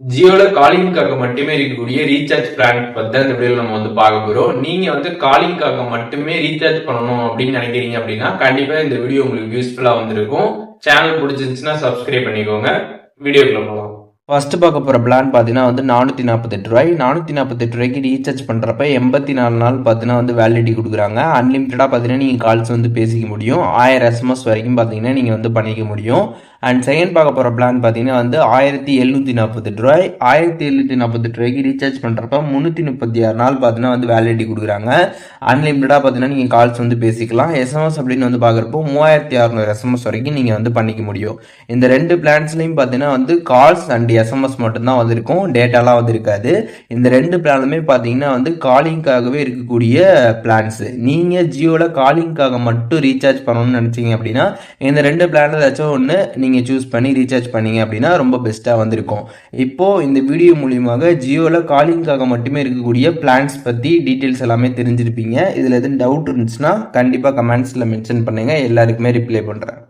ஜியோல காலிங்காக மட்டுமே இருக்கக்கூடிய recharge plan பத்தி இந்த வீடியோல நம்ம வந்து பார்க்க போறோம். நீங்க வந்து காலிங்காக மட்டுமே ரீசார்ஜ் பண்ணணும் அப்படின்னு நினைக்கிறீங்க அப்படின்னா கண்டிப்பா இந்த வீடியோ உங்களுக்கு யூஸ்ஃபுல்லா வந்திருக்கும். சேனல் பிடிச்சிருந்துச்சுன்னா சப்ஸ்கிரைப் பண்ணிக்கோங்க. வீடியோக்குள்ள போகலாம். ஃபர்ஸ்ட் பார்க்க போகிற பிளான் பார்த்தீங்கன்னா வந்து 448 ரூபாய். 448 ரூபாய்க்கு ரீசார்ஜ் பண்ணுறப்ப 84 நாள் பார்த்தீங்கன்னா வந்து வேலிடிட்டி கொடுக்குறாங்க. அன்லிமிட்டடாக பார்த்தீங்கன்னா நீங்கள் கால்ஸ் வந்து பேசிக்க முடியும். 1000 எஸ்எம்எஸ் வரைக்கும் பார்த்தீங்கன்னா நீங்கள் வந்து பண்ணிக்க முடியும். அண்ட் செகண்ட் பார்க்க போகிற பிளான் பார்த்தீங்கன்னா வந்து 1748 ரூபாய். 1748 ரூபாய்க்கு ரீசார்ஜ் பண்ணுறப்ப 336 நாள் பார்த்தீங்கன்னா வந்து வேலிடிட்டி கொடுக்குறாங்க. அன்லிமிட்டடாக பார்த்தீங்கன்னா நீங்கள் கால்ஸ் வந்து பேசிக்கலாம். எஸ்எம்எஸ் அப்படின்னு வந்து பார்க்குறப்போ 3600 எஸ்எம்எஸ் வரைக்கும் நீங்கள் வந்து பண்ணிக்க முடியும். இந்த ரெண்டு பிளான்ஸ்லையும் பார்த்தீங்கன்னா வந்து கால்ஸ் அண்ட் எஸ்எம்எஸ் மட்டும்தான் வந்திருக்கும், டேட்டாலாம் வந்து இருக்காது. இந்த ரெண்டு பிளானுமே பார்த்தீங்கன்னா வந்து காலிங்காகவே இருக்கக்கூடிய பிளான்ஸ். நீங்கள் ஜியோவில் காலிங்காக மட்டும் ரீசார்ஜ் பண்ணணும்னு நினச்சிங்க அப்படின்னா இந்த ரெண்டு பிளான் ஏதாச்சும் ஒன்று நீங்கள் சூஸ் பண்ணி ரீசார்ஜ் பண்ணீங்க அப்படின்னா ரொம்ப பெஸ்ட்டாக வந்திருக்கும். இப்போது இந்த வீடியோ மூலியமாக ஜியோவில் காலிங்காக மட்டுமே இருக்கக்கூடிய பிளான்ஸ் பற்றி டீட்டெயில்ஸ் எல்லாமே தெரிஞ்சிருப்பீங்க. இதில் எதுவும் டவுட் இருந்துச்சுன்னா கண்டிப்பாக கமெண்ட்ஸில் மென்ஷன் பண்ணுங்கள், எல்லாருக்குமே ரிப்ளை பண்ணுறேன்.